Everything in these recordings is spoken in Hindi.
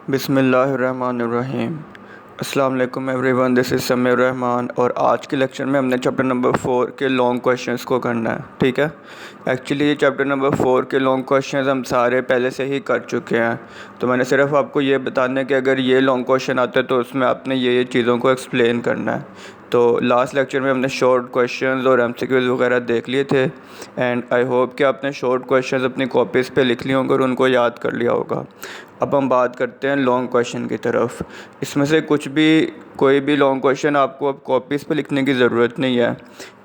बिस्मिल्लाहिर्रहमानिर्रहीम। अस्सलाम वालेकुम everyone, this is Sameer Rahman और आज के लेक्चर में हमने चैप्टर नंबर 4 के लॉन्ग क्वेश्चंस को करना है। ठीक है, एक्चुअली ये चैप्टर नंबर 4 के लॉन्ग क्वेश्चंस हम सारे पहले से ही कर चुके हैं, तो मैंने सिर्फ आपको ये बताना है कि अगर ये लॉन्ग क्वेश्चन आते हैं तो उसमें आपने ये चीज़ों को एक्सप्लेन करना है। तो लास्ट लेक्चर में हमने शॉर्ट क्वेश्चंस और एमसीक्यूज़ वगैरह देख लिए थे एंड आई होप कि आपने शॉर्ट क्वेश्चंस अपनी कॉपीज़ पे लिख लिए होंगे और उनको याद कर लिया होगा। अब हम बात करते हैं लॉन्ग क्वेश्चन की तरफ। इसमें से कोई भी लॉन्ग क्वेश्चन आपको अब कॉपीज़ पे लिखने की ज़रूरत नहीं है,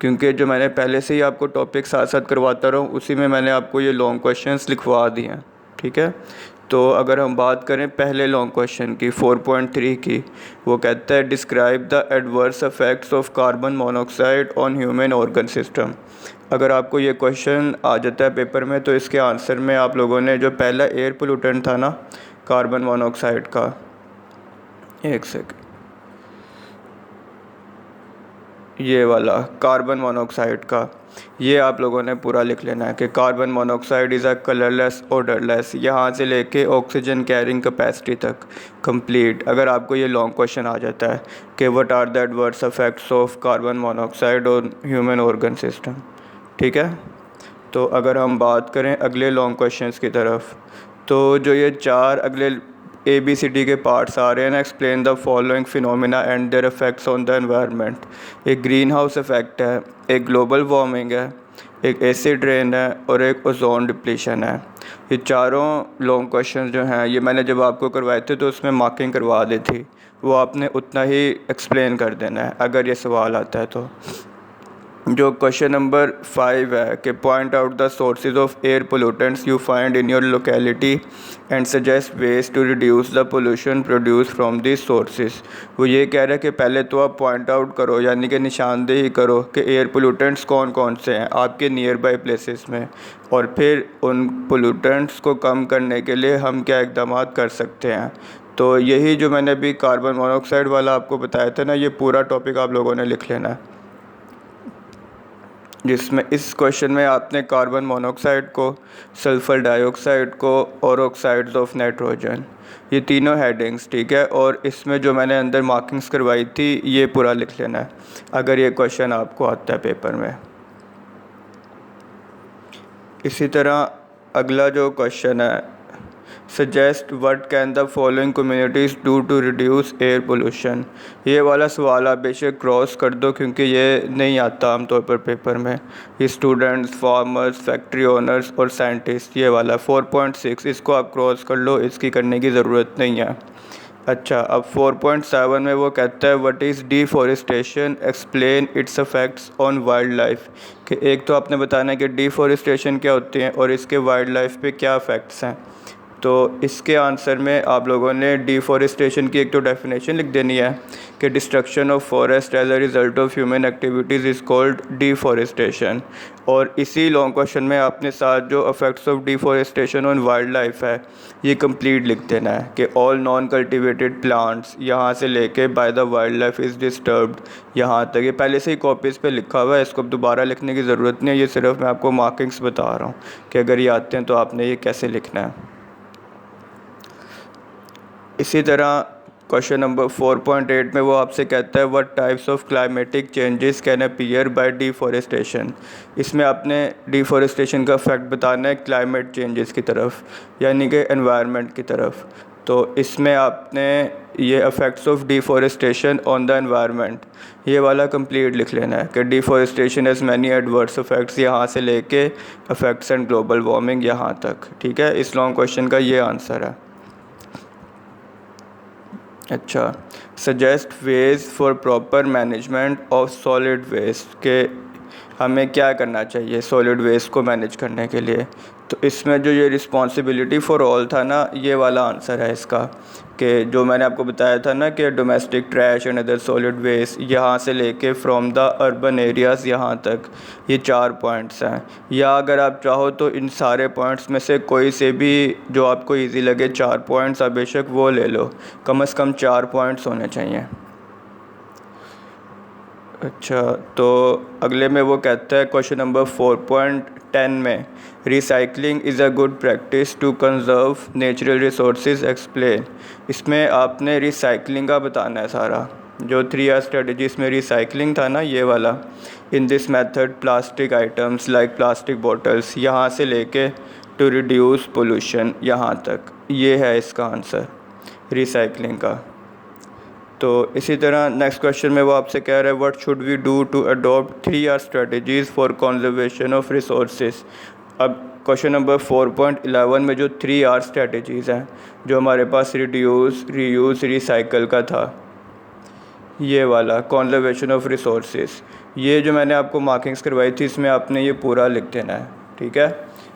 क्योंकि जो मैंने पहले से ही आपको टॉपिक साथ साथ करवाता रहा हूँ उसी में मैंने आपको ये लॉन्ग क्वेश्चंस लिखवा दिए हैं। ठीक है, तो अगर हम बात करें पहले लॉन्ग क्वेश्चन की 4.3 की, वो कहता है describe the adverse effects of carbon monoxide on human organ system. अगर आपको ये क्वेश्चन आ जाता है पेपर में तो इसके आंसर में आप लोगों ने जो पहला एयर पोल्यूटेंट था ना कार्बन मोनोऑक्साइड का, एक सेकंड, ये वाला कार्बन मोनोऑक्साइड का, ये आप लोगों ने पूरा लिख लेना है कि carbon monoxide is a colourless odourless, यहाँ से लेके ऑक्सीजन कैरिंग कैपेसिटी तक कंप्लीट। अगर आपको ये लॉन्ग क्वेश्चन आ जाता है कि what are the adverse effects of carbon monoxide on human organ system. ठीक है, तो अगर हम बात करें अगले लॉन्ग क्वेश्चंस की तरफ, तो जो ये चार अगले ABCD के पार्ट्स आ रहे हैं ना, explain the following phenomena and there effects on the environment. एक ग्रीन हाउस इफेक्ट है, एक ग्लोबल वार्मिंग है, एक एसिड रेन है और एक ओजोन डिप्लीशन है। ये चारों लॉन्ग क्वेश्चंस जो हैं ये मैंने जब आपको करवाए थे तो उसमें मार्किंग करवा दी थी, वो आपने उतना ही एक्सप्लेन कर देना है अगर ये सवाल आता है तो। जो क्वेश्चन नंबर 5 है कि point out the sources of air pollutants you find in your locality and suggest ways to reduce the pollution produce from this sources. वो ये कह रहा है कि पहले तो आप पॉइंट आउट करो, यानी कि निशानदेही करो कि एयर पोल्यूटेंट्स कौन कौन से हैं आपके नियर बाई प्लेसेस में, और फिर उन पोल्यूटेंट्स को कम करने के लिए हम क्या इकदाम कर सकते हैं। तो यही जो मैंने अभी कार्बन मोनोऑक्साइड वाला आपको बताया था ना, ये पूरा टॉपिक आप लोगों ने लिख लेना है, जिसमें इस क्वेश्चन में आपने कार्बन मोनोऑक्साइड को, सल्फ़र डाइऑक्साइड को और ऑक्साइड्स ऑफ नाइट्रोजन, ये तीनों हेडिंग्स, ठीक है, और इसमें जो मैंने अंदर मार्किंग्स करवाई थी ये पूरा लिख लेना है अगर ये क्वेश्चन आपको आता है पेपर में। इसी तरह अगला जो क्वेश्चन है, suggest what can the following communities do to reduce air pollution. ये वाला सवाल आप बेशक क्रॉस कर दो क्योंकि ये नहीं आता आमतौर पर पेपर में। ये स्टूडेंट्स, फार्मर्स, फैक्ट्री ओनर्स और साइंटिस्ट, ये वाला 4.6 इसको आप क्रॉस कर लो, इसकी करने की ज़रूरत नहीं है। अच्छा, अब 4.7 में वो कहता है what is deforestation, explain it's effects on wild life. कि एक तो आपने बताना है कि डिफॉरेस्टेशन क्या होती है और इसके वाइल्ड लाइफ पे क्या इफ़ेक्ट्स हैं। तो इसके आंसर में आप लोगों ने डिफॉरेस्टेशन की एक तो डेफिनेशन लिख देनी है कि destruction of forest as a result of human activities is called deforestation. और इसी लॉन्ग क्वेश्चन में आपने साथ जो effects of deforestation on wild life है ये कंप्लीट लिख देना है कि ऑल नॉन कल्टिवेटेड प्लांट्स, यहाँ से लेके by the wild life is disturbed, यहाँ तक। ये पहले से ही कॉपीज़ पे लिखा हुआ है, इसको अब दोबारा लिखने की ज़रूरत नहीं है, ये सिर्फ मैं आपको मार्किंग्स बता रहा हूँ कि अगर ये आते हैं तो आपने ये कैसे लिखना है। इसी तरह क्वेश्चन नंबर 4.8 में वो आपसे कहता है what types of climatic changes can appear bye deforestation. इसमें आपने डिफॉरेस्टेशन का इफेक्ट बताना है क्लाइमेट चेंजेस की तरफ, यानी कि एनवायरनमेंट की तरफ। तो इसमें आपने ये effects of deforestation on the environment, ये वाला कंप्लीट लिख लेना है कि deforestation as many adverse effects, यहाँ से लेके इफेक्ट्स एंड ग्लोबल वार्मिंग यहाँ तक। ठीक है, इस लॉन्ग क्वेश्चन का ये आंसर है। अच्छा, suggest ways for proper management of solid waste, के हमें क्या करना चाहिए सॉलिड वेस्ट को मैनेज करने के लिए। तो इसमें जो ये रिस्पॉन्सिबिलिटी फॉर ऑल था ना, ये वाला आंसर है इसका, कि जो मैंने आपको बताया था ना कि domestic trash and other solid waste, यहाँ से लेके फ्रॉम द अर्बन एरियाज़ यहाँ तक, ये 4 पॉइंट्स हैं। या अगर आप चाहो तो इन सारे पॉइंट्स में से कोई से भी जो आपको इजी लगे 4 पॉइंट्स आप बेशक वो ले लो, कम से कम 4 पॉइंट्स होने चाहिए। अच्छा, तो अगले में वो कहता है क्वेश्चन नंबर 4.10 में, recycling is a good practice to conserve natural resources explain. इसमें आपने रिसाइकलिंग का बताना है सारा, जो 3R स्ट्रेटजी में रिसाइकलिंग था ना ये वाला। In this method plastic items like plastic bottles, यहाँ से लेके टू रिड्यूस पोल्यूशन यहाँ तक, ये है इसका आंसर रिसाइकलिंग का। तो इसी तरह नेक्स्ट क्वेश्चन में वो आपसे कह रहा है what should we do to adopt 3R strategies for conservation of resources. अब क्वेश्चन नंबर 4.11 में जो 3R स्ट्रेटजीज़ हैं, जो हमारे पास रिड्यूस, रीयूज़, रिसाइकल का था, ये वाला कंजर्वेशन ऑफ रिसोर्सेज, ये जो मैंने आपको मार्किंग्स करवाई थी इसमें आपने ये पूरा लिख देना है, ठीक है,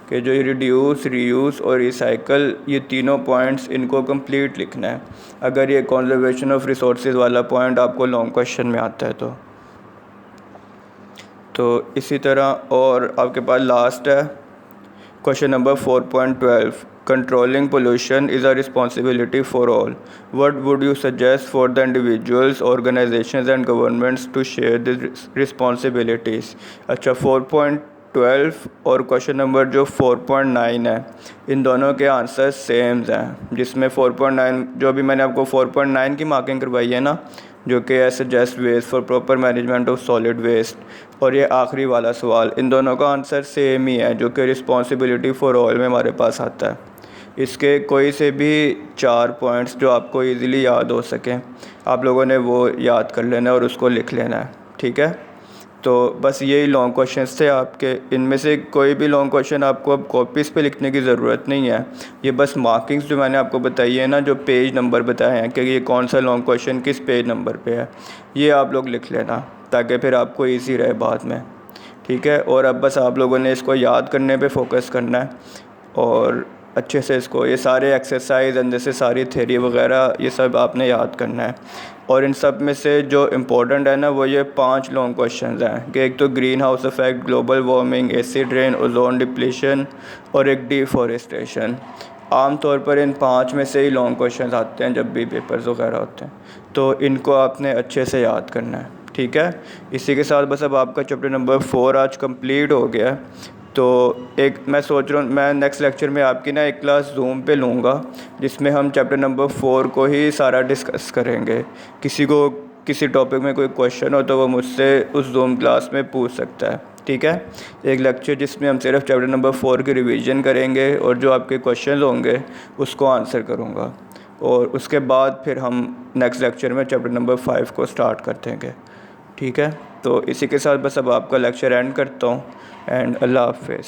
कि जो रिड्यूस, रीयूज़ और रिसाइकल, ये तीनों पॉइंट्स इनको कंप्लीट लिखना है। अगर ये कंजर्वेशन ऑफ रिसोर्सेज वाला पॉइंट आपको लॉन्ग क्वेश्चन में आता है तो इसी तरह और आपके पास लास्ट है question number 4.12, controlling pollution is a responsibility for all, what would you suggest for the individuals, organisations and governments to share this responsibilities. अच्छा, 4.12 और क्वेश्चन नंबर जो 4.9 है, इन दोनों के आंसर सेम हैं, जिसमें 4.9 जो अभी मैंने आपको 4.9 की मार्किंग करवाई है ना, जो कि है suggest waste for proper management of solid waste, और ये आखिरी वाला सवाल, इन दोनों का आंसर सेम ही है, जो कि रिस्पॉन्सिबिलिटी फॉर ऑल में हमारे पास आता है। इसके कोई से भी 4 पॉइंट्स जो आपको इजीली याद हो सकें, आप लोगों ने वो याद कर लेना है और उसको लिख लेना है, ठीक है। तो बस यही लॉन्ग क्वेश्चंस थे आपके, इनमें से कोई भी लॉन्ग क्वेश्चन आपको अब कॉपीज़ पे लिखने की ज़रूरत नहीं है। ये बस मार्किंग्स जो मैंने आपको बताई है ना, जो पेज नंबर बताए हैं कि ये कौन सा लॉन्ग क्वेश्चन किस पेज नंबर पे है, ये आप लोग लिख लेना ताकि फिर आपको ईजी रहे बाद में, ठीक है। और अब बस आप लोगों ने इसको याद करने पे फोकस करना है और अच्छे से इसको, ये सारे एक्सरसाइज अंदर से सारी थ्योरी वगैरह ये सब आपने याद करना है। और इन सब में से जो इम्पोर्टेंट है ना, वो ये 5 लॉन्ग क्वेश्चंस हैं कि एक तो green house effect, global warming, acid rain, ozone depletion और एक डिफॉरेस्टेशन। आम तौर पर इन 5 में से ही लॉन्ग क्वेश्चंस आते हैं जब भी पेपर्स वगैरह होते हैं, तो इनको आपने अच्छे से याद करना है, ठीक है। इसी के साथ बस अब आपका चैप्टर नंबर 4 आज कंप्लीट हो गया। तो एक मैं सोच रहा हूँ मैं नेक्स्ट लेक्चर में आपकी ना एक क्लास जूम पे लूँगा, जिसमें हम चैप्टर नंबर 4 को ही सारा डिस्कस करेंगे। किसी को किसी टॉपिक में कोई क्वेश्चन हो तो वो मुझसे उस जूम क्लास में पूछ सकता है, ठीक है। एक लेक्चर जिसमें हम सिर्फ चैप्टर नंबर 4 की रिवीजन करेंगे और जो आपके क्वेश्चन होंगे उसको आंसर करूँगा, और उसके बाद फिर हम नेक्स्ट लेक्चर में चैप्टर नंबर 5 को स्टार्ट कर देंगे, ठीक है। तो इसी के साथ बस अब आपका लेक्चर एंड करता हूँ एंड अल्लाह हाफ़िज़।